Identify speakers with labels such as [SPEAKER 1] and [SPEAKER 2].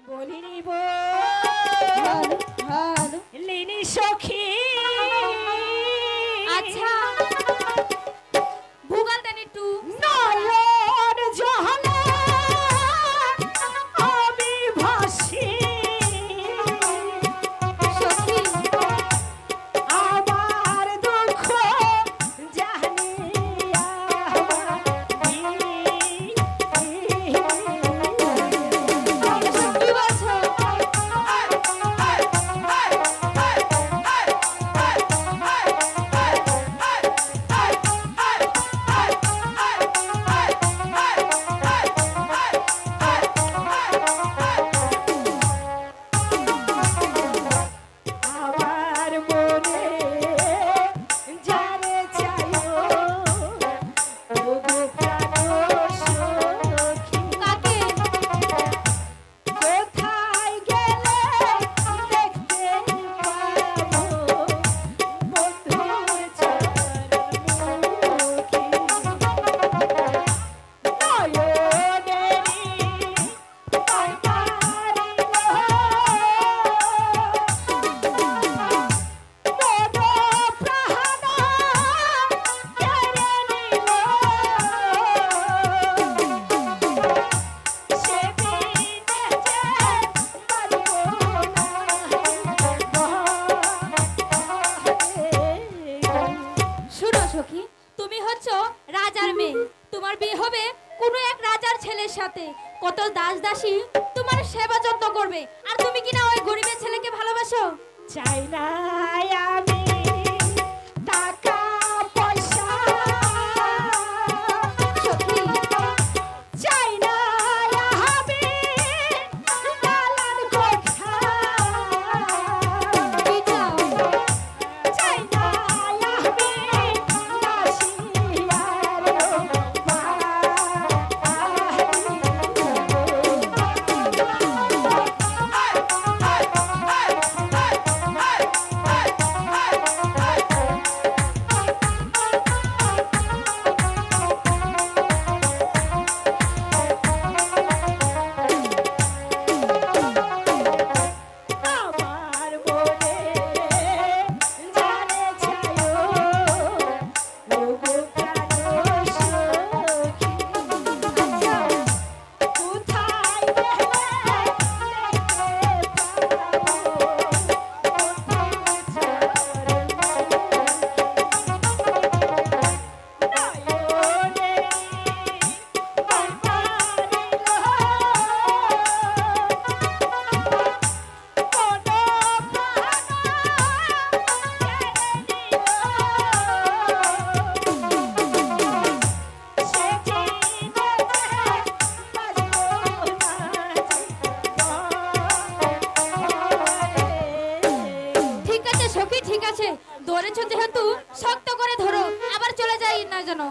[SPEAKER 1] বলিনি
[SPEAKER 2] ভালো ভালো
[SPEAKER 1] লিনি সখী।
[SPEAKER 2] আচ্ছা ভূগোল দেন একটু
[SPEAKER 1] নয়ন জহলে আমি ভাসি,
[SPEAKER 2] সখী
[SPEAKER 1] আমার দুঃখ জানিয়া
[SPEAKER 2] কি বলছো?
[SPEAKER 1] আমার মনে জানে চাইও তবু প্রাণ সখী।
[SPEAKER 2] কাকে?
[SPEAKER 1] কোথায় গেলে দেখতে পাবো বন্ধুর চরণমুখী। নয়নেরই
[SPEAKER 2] শুনো সখী, তুমি হচ্ছ রাজার মেয়ে, তোমার বিয়ে হবে কোনো এক রাজার ছেলের সাথে। কত দাস দাসী তোমার সেবা যত্ন করবে, আর তুমি কিনা ওই গরিবের ছেলেকে ভালোবাসো।
[SPEAKER 1] চাই না আমি টাকা পয়সা,
[SPEAKER 2] সখী
[SPEAKER 1] চাই না আমি দালান কোঠা,
[SPEAKER 2] কি চাও?
[SPEAKER 1] চাই না আমি দাসিয়ার আমার মনে জানে চাইও ওগো প্রাণ সখী। আচ্ছা কোথায় গেলে দেখতে পাবো বন্ধুর চরণমুখী।
[SPEAKER 2] ঠিক আছে সখী, ঠিক আছে, ধরেছো যেহেতু শক্ত করে ধরো, আবার চলে যাই না যেন।